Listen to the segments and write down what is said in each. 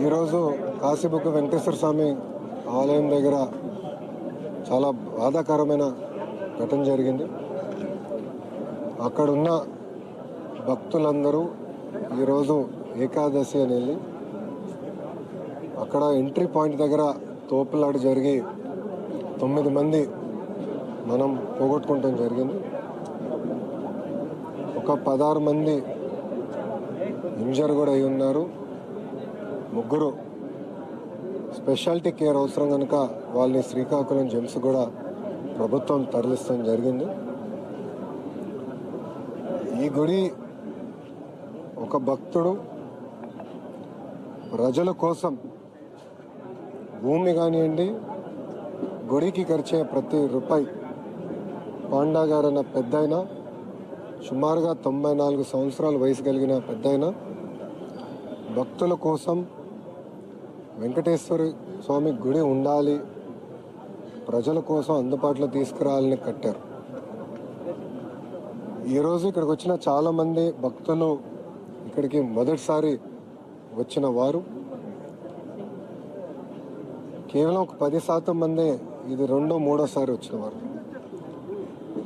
ఈరోజు కాశీబుగ్గ వెంకటేశ్వర స్వామి ఆలయం దగ్గర చాలా బాధాకరమైన ఘటన జరిగింది. అక్కడున్న భక్తులందరూ ఈరోజు ఏకాదశి అని వెళ్ళి అక్కడ ఎంట్రీ పాయింట్ దగ్గర తోపులాట జరిగి 9 మంది మనం పోగొట్టుకోవటం జరిగింది. ఒక 16 మంది ఇంజర్ కూడా అయి ఉన్నారు. 3 స్పెషాలిటీ కేర్ అవసరం కనుక వాళ్ళని శ్రీకాకుళం జెమ్స్ కూడా ప్రభుత్వం తరలిస్తాం జరిగింది. ఈ గుడి ఒక భక్తుడు ప్రజల కోసం భూమి కానివ్వండి, గుడికి ఖర్చే ప్రతి రూపాయి పాండా గారన్న పెద్దాయన, సుమారుగా 94 సంవత్సరాల వయసు కలిగిన పెద్దాయన భక్తుల కోసం వెంకటేశ్వర స్వామి గుడి ఉండాలి, ప్రజల కోసం అందుబాటులో తీసుకురావాలని కట్టారు. ఈరోజు ఇక్కడికి వచ్చిన చాలామంది భక్తులు ఇక్కడికి మొదటిసారి వచ్చిన వారు, కేవలం ఒక 10% మందే ఇది 2వ 3వసారి వచ్చిన వారు.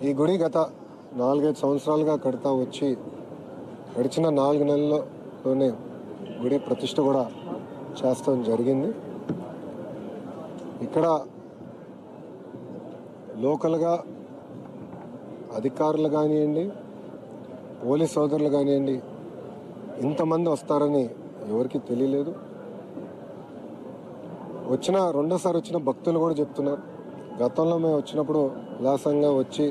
ఈ గుడి గత 4-5 సంవత్సరాలుగా కడతా వచ్చి గడిచిన 4 నెలల్లోనే గుడి ప్రతిష్ఠ కూడా చేస్తాం జరిగింది. ఇక్కడ లోకల్గా అధికారులు కానివ్వండి, పోలీస్ సోదరులు కానివ్వండి, ఇంతమంది వస్తారని ఎవరికి తెలియలేదు. రెండోసారి వచ్చిన భక్తులు కూడా చెప్తున్నారు, గతంలో మేము వచ్చినప్పుడు ఉల్లాసంగా వచ్చి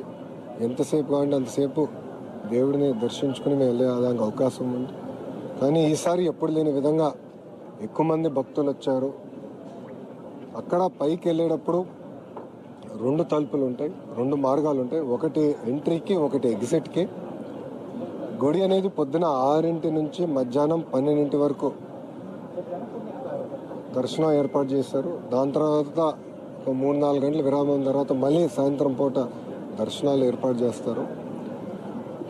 ఎంతసేపు కావాలంటే అంతసేపు దేవుడిని దర్శించుకుని మేము వెళ్ళేదానికి అవకాశం ఉంది. కానీ ఈసారి ఎప్పుడు లేని విధంగా ఎక్కువ మంది భక్తులు వచ్చారు. అక్కడ పైకి వెళ్ళేటప్పుడు 2 తలుపులు ఉంటాయి, 2 మార్గాలు ఉంటాయి. ఒకటి ఎంట్రీకి, ఒకటి ఎగ్జిట్కి. గుడి అనేది పొద్దున 6 నుంచి మధ్యాహ్నం 12 వరకు దర్శనం ఏర్పాటు చేశారు. దాని తర్వాత ఒక 3-4 గంటల విరామం తర్వాత మళ్ళీ సాయంత్రం పూట దర్శనాలు ఏర్పాటు చేస్తారు.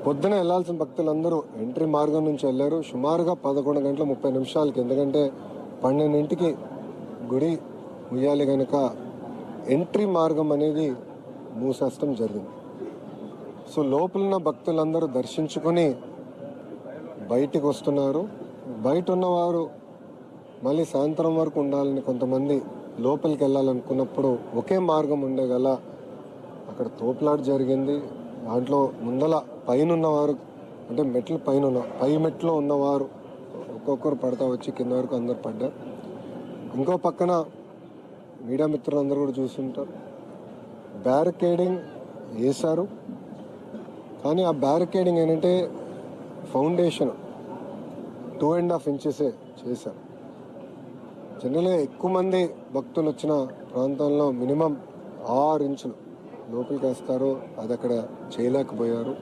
పొద్దున వెళ్లాల్సిన భక్తులందరూ ఎంట్రీ మార్గం నుంచి వెళ్ళారు. సుమారుగా 11:30 ఎందుకంటే 12కి గుడి ముయ్యాలి కనుక ఎంట్రీ మార్గం అనేది మూసేస్తాం జరిగింది. సో లోపలున్న భక్తులందరూ దర్శించుకొని బయటికి వస్తున్నారు. బయట ఉన్నవారు మళ్ళీ సాయంత్రం వరకు ఉండాలని కొంతమంది లోపలికి వెళ్ళాలనుకున్నప్పుడు ఒకే మార్గం ఉండేగల అక్కడ తోపులాట జరిగింది. దాంట్లో ముందల పైన ఉన్నవారు, అంటే మెట్లు పై మెట్లో ఉన్నవారు ఒక్కొక్కరు పడతా వచ్చి కింద వరకు అందరు పడ్డారు. ఇంకో పక్కన మీడియా మిత్రులందరూ కూడా చూస్తుంటారు, బ్యారికేడింగ్ వేశారు. కానీ ఆ బ్యారికేడింగ్ ఏంటంటే ఫౌండేషన్ 2.5 ఇంచెసే చేశారు. జనరల్గా ఎక్కువ మంది భక్తులు వచ్చిన ప్రాంతంలో మినిమం 6 ఇంచులు లోపలికి వేస్తారు. అది అక్కడ చేయలేకపోయారు.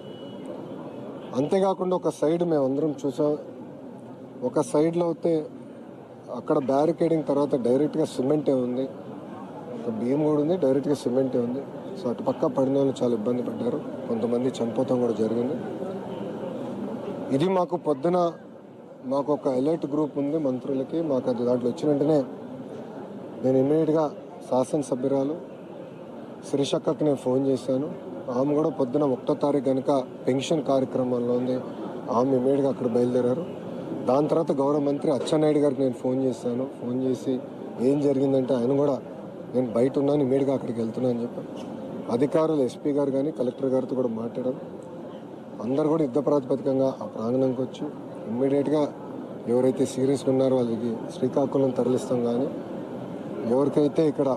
అంతేకాకుండా ఒక సైడ్ మేము అందరం చూసాం, ఒక సైడ్లో అయితే అక్కడ బ్యారికేడింగ్ తర్వాత డైరెక్ట్గా సిమెంటే ఉంది, ఒక బియ్యం కూడా ఉంది, డైరెక్ట్గా సిమెంటే ఉంది. సో అటు పక్క పడిన వాళ్ళు చాలా ఇబ్బంది పడ్డారు, కొంతమంది చనిపోతాం కూడా జరిగింది. ఇది మాకు పొద్దున మాకు ఒక అలర్ట్ గ్రూప్ ఉంది మంత్రులకి. మాకు అది దాంట్లో వచ్చిన వెంటనే నేను ఇమ్మీడియట్గా శాసనసభ్యురాలు శ్రీశక్కకి నేను ఫోన్ చేశాను. ఆమె కూడా పొద్దున 1వ తారీఖు కనుక పెన్షన్ కార్యక్రమంలో ఉంది, ఆమె ఇమ్మీడియట్గా అక్కడ బయలుదేరారు. దాని తర్వాత గౌరవ మంత్రి అచ్చెన్నాయుడు గారికి నేను ఫోన్ చేశాను. ఫోన్ చేసి ఏం జరిగిందంటే ఆయన కూడా నేను బయట ఉన్నాను, ఇమ్మీడియట్గా అక్కడికి వెళ్తున్నాను అని చెప్పాను. అధికారులు ఎస్పీ గారు కానీ కలెక్టర్ గారితో కూడా మాట్లాడారు. అందరు కూడా యుద్ధ ప్రాతిపదికంగా ఆ ప్రాంగణంకి వచ్చి ఇమ్మీడియట్గా ఎవరైతే సీరియస్గా ఉన్నారో వాళ్ళకి శ్రీకాకుళం తరలిస్తాం. కానీ ఎవరికైతే ఇక్కడ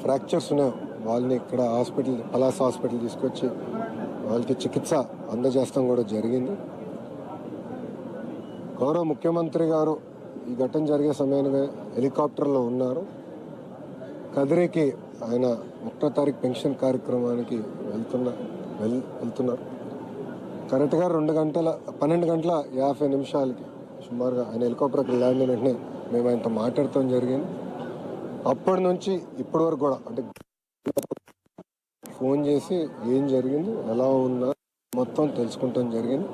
ఫ్రాక్చర్స్ ఉన్నాయో వాళ్ళని ఇక్కడ పలాస హాస్పిటల్ తీసుకొచ్చి వాళ్ళకి చికిత్స అందజేస్తాం కూడా జరిగింది. గౌరవ ముఖ్యమంత్రి గారు ఈ ఘటన జరిగే సమయానికి హెలికాప్టర్లో ఉన్నారు. కదిరికి ఆయన 1వ తారీఖు పెన్షన్ కార్యక్రమానికి వెళ్తున్నారు. కరెక్ట్గా 12:50 సుమారుగా ఆయన హెలికాప్టర్కి ల్యాండ్ అయిన వెంటనే మేము ఆయనతో మాట్లాడటం జరిగింది. అప్పటి నుంచి ఇప్పటి వరకు కూడా అంటే ఫోన్ చేసి ఏం జరిగింది, ఎలా ఉన్నా మొత్తం తెలుసుకుంటాం జరిగింది.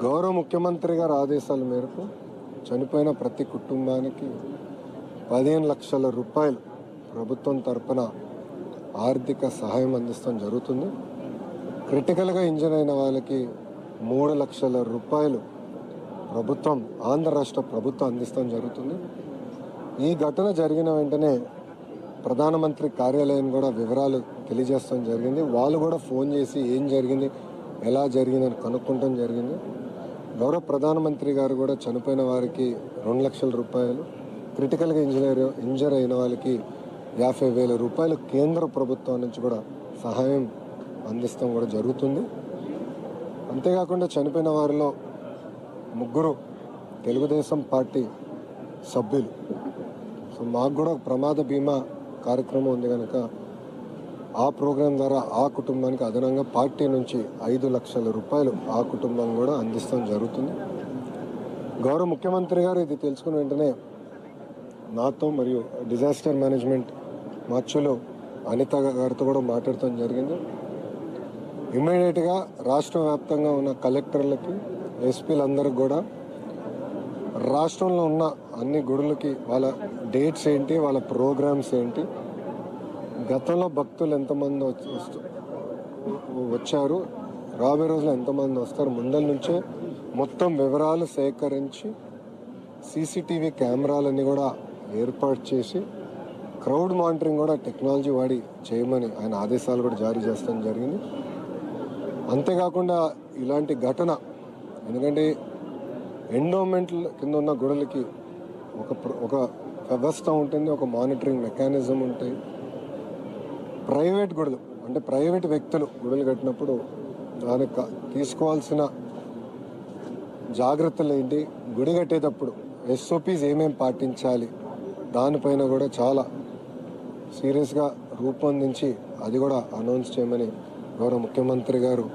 గౌరవ ముఖ్యమంత్రి గారి ఆదేశాల మేరకు చనిపోయిన ప్రతి కుటుంబానికి 15 లక్షల రూపాయలు ప్రభుత్వం తరపున ఆర్థిక సహాయం అందిస్తాం జరుగుతుంది. క్రిటికల్గా ఇంజన్ అయిన వాళ్ళకి 3 లక్షల రూపాయలు ప్రభుత్వం, ఆంధ్ర రాష్ట్ర ప్రభుత్వం అందిస్తాం జరుగుతుంది. ఈ ఘటన జరిగిన వెంటనే ప్రధానమంత్రి కార్యాలయం కూడా వివరాలు తెలియజేస్తాం జరిగింది. వాళ్ళు కూడా ఫోన్ చేసి ఏం జరిగింది, ఎలా జరిగిందని కనుక్కుంటాం జరిగింది. గౌరవ ప్రధానమంత్రి గారు కూడా చనిపోయిన వారికి 2 లక్షల రూపాయలు, క్రిటికల్గా ఇంజర్ అయిన వాళ్ళకి 50,000 రూపాయలు కేంద్ర ప్రభుత్వం నుంచి కూడా సహాయం అందిస్తాం కూడా జరుగుతుంది. అంతేకాకుండా చనిపోయిన వారిలో 3 తెలుగుదేశం పార్టీ సభ్యులు. సో మాకు కూడా ప్రమాద బీమా కార్యక్రమం ఉంది కనుక ఆ ప్రోగ్రాం ద్వారా ఆ కుటుంబానికి అదనంగా పార్టీ నుంచి 5 లక్షల రూపాయలు ఆ కుటుంబం కూడా అందిస్తాం జరుగుతుంది. గౌరవ ముఖ్యమంత్రి గారు ఇది తెలుసుకున్న వెంటనే నాతో మరియు డిజాస్టర్ మేనేజ్మెంట్ మార్చులు అనిత గారితో కూడా మాట్లాడటం జరిగింది. ఇమ్మీడియట్గా రాష్ట్ర వ్యాప్తంగా ఉన్న కలెక్టర్లకి, ఎస్పీలందరికీ కూడా రాష్ట్రంలో ఉన్న అన్ని గుడులకి వాళ్ళ డేట్స్ ఏంటి, వాళ్ళ ప్రోగ్రామ్స్ ఏంటి, గతంలో భక్తులు ఎంతమంది వచ్చారు, రాబోయే రోజులు ఎంతమంది వస్తారు, ముందల నుంచే మొత్తం వివరాలు సేకరించి సీసీటీవీ కెమెరాలన్నీ కూడా ఏర్పాటు చేసి క్రౌడ్ మానిటరింగ్ కూడా టెక్నాలజీ వాడి చేయమని ఆయన ఆదేశాలు కూడా జారీ చేస్తాం జరిగింది. అంతేకాకుండా ఇలాంటి ఘటన, ఎందుకంటే ఎండోమెంట్ కింద ఉన్న గుడులకి ఒక వ్యవస్థ ఉంటుంది, ఒక మానిటరింగ్ మెకానిజం ఉంటాయి. ప్రైవేట్ గుడులు అంటే ప్రైవేట్ వ్యక్తులు గుడులు కట్టినప్పుడు దానికి తీసుకోవాల్సిన జాగ్రత్తలు ఏంటి, గుడి కట్టేటప్పుడు ఎస్ఓపీస్ ఏమేమి పాటించాలి, దానిపైన కూడా చాలా సీరియస్గా రూపొందించి అది కూడా అనౌన్స్ చేయమని గౌరవ ముఖ్యమంత్రి గారు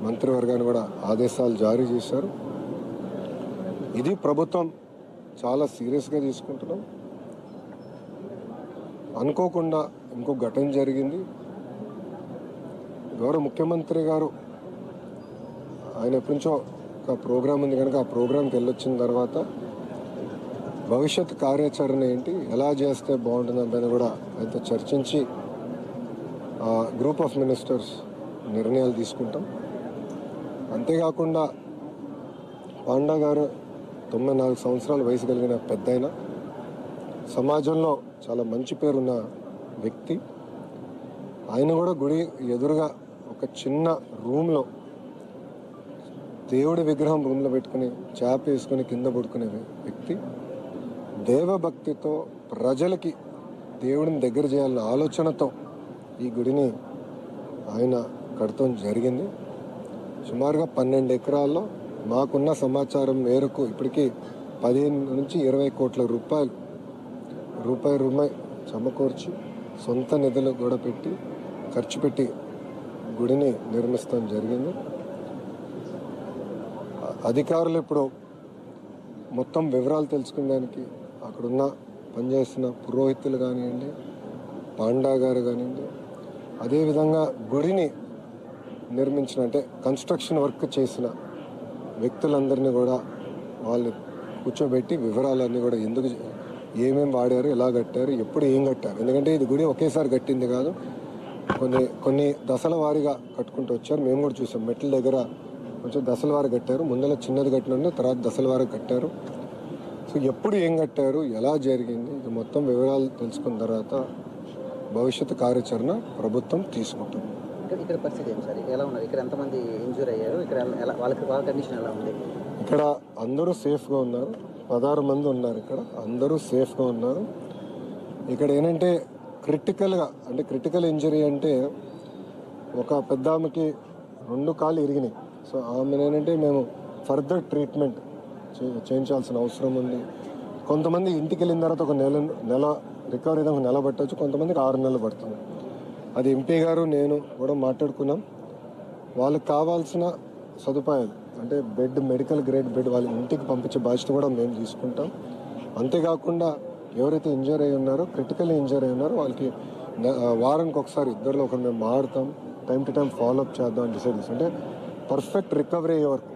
మంత్రివర్గాన్ని కూడా ఆదేశాలు జారీ చేశారు. ఇది ప్రభుత్వం చాలా సీరియస్గా తీసుకుంటున్నాం. అనుకోకుండా ఇంకో ఘటన జరిగింది. గౌరవ ముఖ్యమంత్రి గారు ఆయన ఎప్పటి నుంచో ఒక ప్రోగ్రాం ఉంది కనుక ఆ ప్రోగ్రాంకి వెళ్ళొచ్చిన తర్వాత భవిష్యత్ కార్యాచరణ ఏంటి, ఎలా చేస్తే బాగుంటుందని కూడా ఆయనతో చర్చించి గ్రూప్ ఆఫ్ మినిస్టర్స్ నిర్ణయాలు తీసుకుంటాం. అంతేకాకుండా పాండా గారు 94 సంవత్సరాల వయసు కలిగిన పెద్దయిన, సమాజంలో చాలా మంచి పేరున్న వ్యక్తి. ఆయన కూడా గుడి ఎదురుగా ఒక చిన్న రూమ్లో దేవుడి విగ్రహం రూమ్లో పెట్టుకుని చేప వేసుకుని కింద పడుకునే వ్యక్తి. దేవభక్తితో ప్రజలకి దేవుడిని దగ్గర చేయాలన్న ఆలోచనతో ఈ గుడిని ఆయన కడతాం జరిగింది. సుమారుగా 12 ఎకరాల్లో మాకున్న సమాచారం మేరకు ఇప్పటికీ 15 నుంచి 20 కోట్ల రూపాయి సమకూర్చి సొంత నిధులు కూడా పెట్టి ఖర్చు పెట్టి గుడిని నిర్మిస్తాం జరిగింది. అధికారులు ఇప్పుడు మొత్తం వివరాలు తెలుసుకునేదానికి అక్కడున్న పనిచేస్తున్న పురోహితులు కానివ్వండి, పాండా గారు కానివ్వండి, అదేవిధంగా గుడిని నిర్మించిన అంటే కన్స్ట్రక్షన్ వర్క్ చేసిన వ్యక్తులందరినీ కూడా వాళ్ళు కూర్చోబెట్టి వివరాలన్నీ కూడా ఎందుకు ఏమేమి వాడారు, ఎలా కట్టారు, ఎప్పుడు ఏం కట్టారు. ఎందుకంటే ఇది గుడి ఒకేసారి కట్టింది కాదు, కొన్ని దశల వారీగా కట్టుకుంటూ వచ్చారు. మేము కూడా చూసాం, మెట్ల దగ్గర కొంచెం దశల వారి కట్టారు, ముందర చిన్నది కట్టిన తర్వాత దశల వారి కట్టారు. సో ఎప్పుడు ఏం కట్టారు, ఎలా జరిగింది, ఇది మొత్తం వివరాలు తెలుసుకున్న తర్వాత భవిష్యత్తు కార్యాచరణ ప్రభుత్వం తీసుకుంటుంది. ఇక్కడ పరిస్థితి ఏం సార్, ఎలా ఉన్నారు, ఇక్కడ ఎంతమంది ఇంజూర్ అయ్యారు, ఇక్కడ వాళ్ళ కండిషన్ ఎలా ఉంది? ఇక్కడ అందరూ సేఫ్గా ఉన్నారు, 16 మంది ఉన్నారు. ఇక్కడ అందరూ సేఫ్గా ఉన్నారు. ఇక్కడ ఏంటంటే క్రిటికల్ ఇంజరీ అంటే ఒక పెద్ద ఆమెకి 2 కాళ్ళు ఇరిగినాయి. సో ఆమె ఏంటంటే మేము ఫర్దర్ ట్రీట్మెంట్ చేయించాల్సిన అవసరం ఉంది. కొంతమంది ఇంటికి వెళ్ళిన తర్వాత ఒక నెల రికవరీ ఒక నెల పట్టవచ్చు, కొంతమందికి 6 నెలలు పడుతుంది. అది ఎంపీ గారు నేను కూడా మాట్లాడుకున్నాం. వాళ్ళకి కావాల్సిన సదుపాయాలు అంటే బెడ్, మెడికల్ గ్రేడ్ బెడ్ వాళ్ళ ఇంటికి పంపించే బాధ్యత కూడా మేము తీసుకుంటాం. అంతేకాకుండా ఎవరైతే ఇంజర్ అయి ఉన్నారో, క్రిటికల్ ఇంజర్ అయి ఉన్నారో వాళ్ళకి వారానికి ఒకసారి ఇద్దరిలో ఒకరు మేము మారుతాం, టైం టు టైం ఫాలోఅప్ చేద్దాం అని డిసైడ్ చేస్తాం. అంటే పర్ఫెక్ట్ రికవరీ అయ్యే వరకు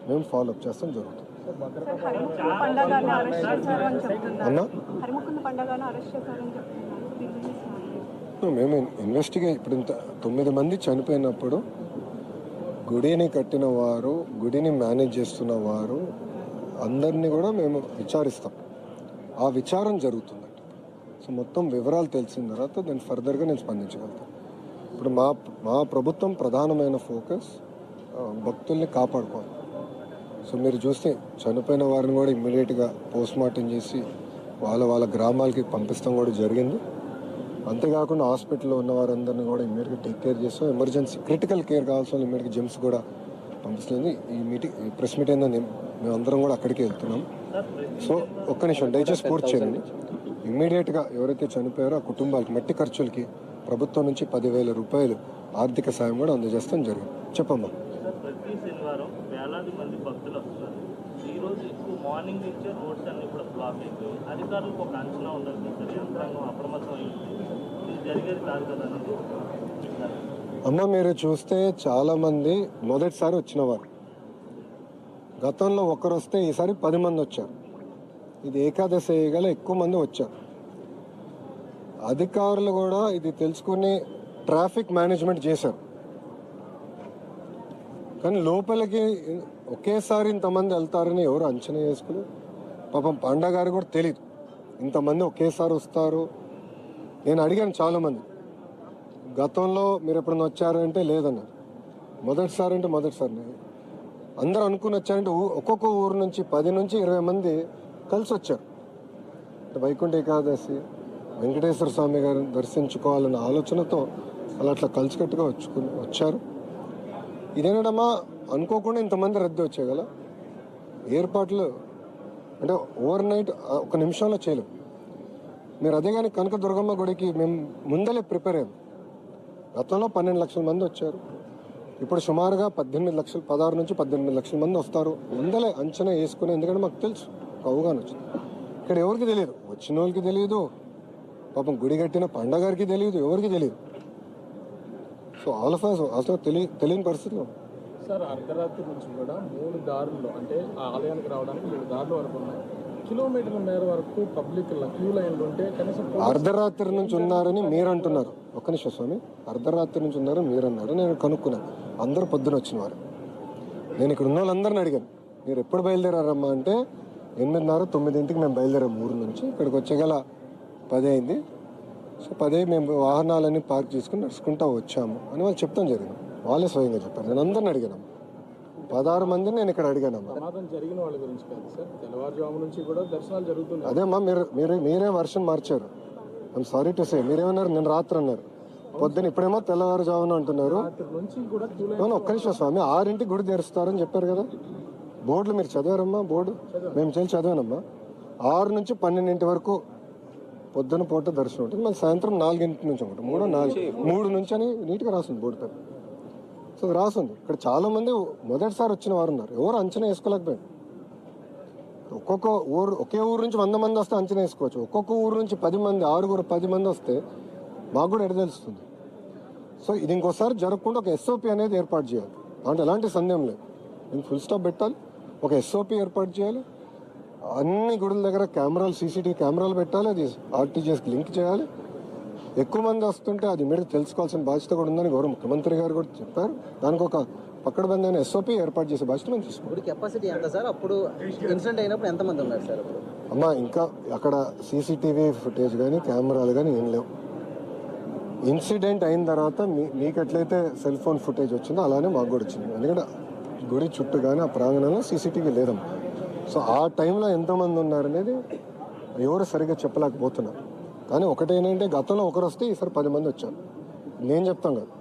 మేము ఫాలోఅప్ చేస్తాం జరుగుతుంది. హరిముకుంద పండగని అరెస్ట్ చేశారు అని చెప్తున్నారు. అన్నా హరిముకుంద పండగని అరెస్ట్ చేశారని చెప్తున్నారు. మేము ఇన్వెస్టిగేట్ ఇప్పుడు ఇంత 9 మంది చనిపోయినప్పుడు గుడిని కట్టిన వారు, గుడిని మేనేజ్ చేస్తున్న వారు అందరినీ కూడా మేము విచారిస్తాం. ఆ విచారం జరుగుతుందంట. సో మొత్తం వివరాలు తెలిసిన తర్వాత దాన్ని ఫర్దర్గా నేను స్పందించగలుగుతాను. ఇప్పుడు మా ప్రభుత్వం ప్రధానమైన ఫోకస్ భక్తుల్ని కాపాడుకోవాలి. సో మీరు చూస్తే చనిపోయిన వారిని కూడా ఇమ్మీడియట్గా పోస్ట్మార్టం చేసి వాళ్ళ గ్రామాలకి పంపిస్తాం కూడా జరిగింది. అంతేకాకుండా హాస్పిటల్లో ఉన్న వారందరినీ కూడా ఇమ్మీడియట్గా టేక్ కేర్ చేస్తాం. ఎమర్జెన్సీ క్రిటికల్ కేర్ కావాల్సిన వాళ్ళు ఇమ్మీడియట్గా జెమ్స్ కూడా పంపిస్తుంది. ఈ ప్రెస్ మీట్ ఏందని మేమందరం కూడా అక్కడికి వెళ్తున్నాం. సో ఒక్క నిమిషం దయచేసి పూర్తి చేయండి. ఇమ్మీడియట్గా ఎవరైతే చనిపోయారో ఆ కుటుంబాలకి మట్టి ఖర్చులకి ప్రభుత్వం నుంచి 10,000 రూపాయలు ఆర్థిక సాయం కూడా అందజేస్తాం జరిగింది. చెప్పమ్మా. ప్రతి శనివారం వేలాది మంది భక్తులు వస్తారు. ఈరోజు ఎక్కువ మార్నింగ్ నుంచే రోడ్స్ అన్ని కూడా బ్లాక్ అయిపోయి అధికారులకు ఒక అంచనా ఉండాలి సార్. యంత్రాంగం అప్రమత్తం అయింది. ఇది జరిగేది కాదు కదా అనేది. అమ్మ మీరు చూస్తే చాలామంది మొదటిసారి వచ్చినవారు, గతంలో ఒకరు వస్తే ఈసారి 10 మంది వచ్చారు. ఇది ఏకాదశి గల ఎక్కువ మంది వచ్చారు. అధికారులు కూడా ఇది తెలుసుకుని ట్రాఫిక్ మేనేజ్మెంట్ చేశారు. కానీ లోపలికి ఒకేసారి ఇంతమంది వెళ్తారని ఎవరు అంచనా చేసుకుని పాపం పాండా గారు కూడా తెలియదు ఇంతమంది ఒకేసారి వస్తారు. నేను అడిగాను చాలామంది, గతంలో మీరు ఎప్పుడైనా వచ్చారంటే లేదన్నారు, మొదటిసారి అంటే మొదటిసారి. అందరూ అనుకుని వచ్చారంటే ఒక్కొక్క ఊరు నుంచి 10 నుంచి 20 మంది కలిసి వచ్చారు. వైకుంఠ ఏకాదశి వెంకటేశ్వర స్వామి గారిని దర్శించుకోవాలన్న ఆలోచనతో అట్లా కలిసికట్టుగా వచ్చారు. ఇదేనడమ్మా అనుకోకుండా ఇంతమంది రద్దీ వచ్చాయి కదా. ఏర్పాట్లు అంటే ఓవర్ నైట్ ఒక నిమిషంలో చేయలేము. మీరు అదే కానీ కనకదుర్గమ్మ గుడికి మేము ముందలే ప్రిపేర్ అయ్యాం. గతంలో 12 లక్షల మంది వచ్చారు. ఇప్పుడు సుమారుగా 16 నుంచి 18 లక్షల మంది వస్తారు. ముందలే అంచనా వేసుకుని, ఎందుకంటే మాకు తెలుసు అవగాహన వచ్చింది. ఇక్కడ ఎవరికి తెలియదు, వచ్చిన వాళ్ళకి తెలియదు, పాపం గుడి కట్టిన పండగారికి తెలియదు, ఎవరికి తెలియదు. సో ఆల్ ఆఫ్ అస్ అసలు తెలియని పరిస్థితిలో. సార్ అర్ధరాత్రి నుంచి కూడా 3 దారుల్లో, అంటే ఆ ఆలయానికి రావడానికి 3 దారులు వరకు ఉన్నాయి. కిలోమీటర్ల మేర వరకు పబ్లిక్ క్యూ లైన్లు ఉంటే కనీసం అర్ధరాత్రి నుంచి ఉన్నారని మీరు అంటున్నారు. ఒక్క నిమిషం స్వామి, అర్ధరాత్రి నుంచి ఉన్నారని మీరు అన్నారు. నేను కనుక్కున్నాను, అందరూ పొద్దున వచ్చిన వారు. నేను ఇక్కడ ఉన్న వాళ్ళందరిని అడిగాను, మీరు ఎప్పుడు బయలుదేరారమ్మా అంటే 8:30, 9ంటికి మేము బయలుదేరాము ఊరు నుంచి. ఇక్కడికి వచ్చేగల 10 అయింది. సో 10 మేము వాహనాలన్నీ పార్క్ చేసుకుని నడుచుకుంటూ వచ్చాము అని వాళ్ళు చెప్తాం జరిగింది. వాళ్ళే స్వయంగా చెప్పారు. నేను అందరిని అడిగాను, 16 మందిని నేను ఇక్కడ అడిగానమ్మా. ప్రమాదం జరిగిన వాళ్ళ గురించి కాదు సార్, తెల్లవారుజాము నుంచి కూడా దర్శనాలు జరుగుతున్నాయి. అదేమ్మా, మీరే వర్షన్ మార్చారు. I'm sorry to say. మీరేమన్నారు, నేను రాత్రి అన్నారు, పొద్దున ఇప్పుడేమో తెల్లవారుజామున అంటున్నారు. నుంచి కూడా ఒక్క నిమిషం స్వామి, 6ంటికి గుడి తెరుస్తారని చెప్పారు కదా. బోర్డులు మీరు చదివారమ్మా? బోర్డు మేము చదివానమ్మా. 6 నుంచి 12 వరకు పొద్దున పూట దర్శనం ఉంటుంది. మళ్ళీ సాయంత్రం 4 నుంచి ఉంటుంది. 3 నుంచి అని నీట్గా రాస్తుంది బోర్డు పైన. సో రాస్తుంది. ఇక్కడ చాలా మంది మొదటిసారి వచ్చిన వారు ఉన్నారు. ఎవరు అంచనా వేసుకోలేకపోయారు. ఒక్కొక్క ఊరు, ఒకే ఊరు నుంచి 100 మంది వస్తే అంచనా వేసుకోవచ్చు. ఒక్కొక్క ఊరు నుంచి 10 మంది, 6 10 మంది వస్తే మాకు కూడా ఎడ తెలుస్తుంది. సో ఇది ఇంకోసారి జరగకుండా ఒక SOP అనేది ఏర్పాటు చేయాలి. అంటే ఎలాంటి సందేహం లేదు, నేను ఫుల్ స్టాప్ పెట్టాలి. ఒక SOP ఏర్పాటు చేయాలి. అన్ని గుడుల దగ్గర కెమెరాలు, CCTV కెమెరాలు పెట్టాలి. అది RTGSకి లింక్ చేయాలి. ఎక్కువ మంది వస్తుంటే అది మీరు తెలుసుకోవాల్సిన బాధ్యత కూడా ఉందని గౌరవ ముఖ్యమంత్రి గారు కూడా చెప్పారు. దానికి ఒక పక్కడబందైన SOP ఏర్పాటు చేసే బాధ్యత మేము తీసుకున్నాం. గుడి కెపాసిటీ ఎంత సార్? అప్పుడు ఇన్సిడెంట్ అయినప్పుడు ఎంతమంది ఉన్నారు సార్? అప్పుడు అమ్మా ఇంకా అక్కడ CCTV ఫుటేజ్ కానీ కెమెరాలు కానీ ఏం లేవు. ఇన్సిడెంట్ అయిన తర్వాత మీకు ఎట్లయితే సెల్ ఫోన్ ఫుటేజ్ వచ్చిందో అలానే మాకు కూడా వచ్చింది. ఎందుకంటే గుడి చుట్టూ కానీ ఆ ప్రాంగణంలో CCTV లేదమ్మా. సో ఆ టైంలో ఎంతమంది ఉన్నారనేది ఎవరు సరిగ్గా చెప్పలేకపోతున్నారు. కానీ ఒకటేంటంటే గతంలో ఒకరు వస్తే ఈసారి 10 మంది వచ్చారు. నేను చెప్తాను కదా,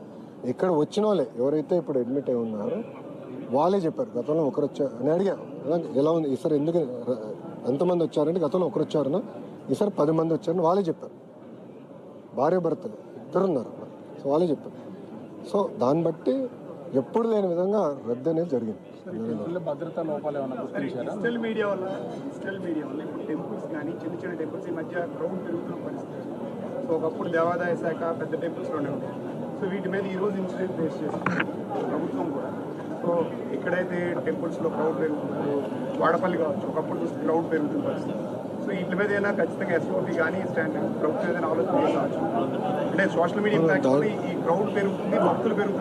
ఇక్కడ వచ్చిన వాళ్ళే ఎవరైతే ఇప్పుడు అడ్మిట్ అయి ఉన్నారో వాళ్ళే చెప్పారు గతంలో ఒకరు వచ్చారు అని. అడిగా ఎలా ఉంది ఈసారి, ఎందుకు ఎంతమంది వచ్చారంటే గతంలో ఒకరు వచ్చారన్నా, ఈసారి 10 మంది వచ్చారని వాళ్ళే చెప్పారు. భార్య భర్తలు 2 ఉన్నారు. సో వాళ్ళే చెప్పారు. సో దాన్ని బట్టి ఎప్పుడు లేని విధంగా రద్దు అనేది జరిగింది. భద్రతా లోపాలు ఏమైనా గుర్తించారా? డిజిటల్ మీడియా వల్ల ఇప్పుడు టెంపుల్స్ కానీ చిన్న టెంపుల్స్ ఈ మధ్య క్రౌడ్ పెరుగుతున్న పరిస్థితి. సో ఒకప్పుడు దేవాదాయ శాఖ పెద్ద టెంపుల్స్లోనే ఉంటాయి. సో వీటి మీద ఈరోజు ఇన్సిడెంట్ ఫేస్ చేస్తుంది ప్రభుత్వం కూడా. సో ఎక్కడైతే టెంపుల్స్లో క్రౌడ్ పెరుగుతుందో, వాడపల్లి కావచ్చు, ఒకప్పుడు చూస్తే క్రౌడ్ పెరుగుతుంది పరిస్థితి. సో వీటి మీద అయినా ఖచ్చితంగా ఎస్ఓపి కానీ స్టాండ్ ప్రభుత్వం ఏదైనా ఆలోచన కావచ్చు. అంటే సోషల్ మీడియా ఇంపాక్ట్ ఈ క్రౌడ్ పెరుగుతుంది, భక్తులు పెరుగుతుంది.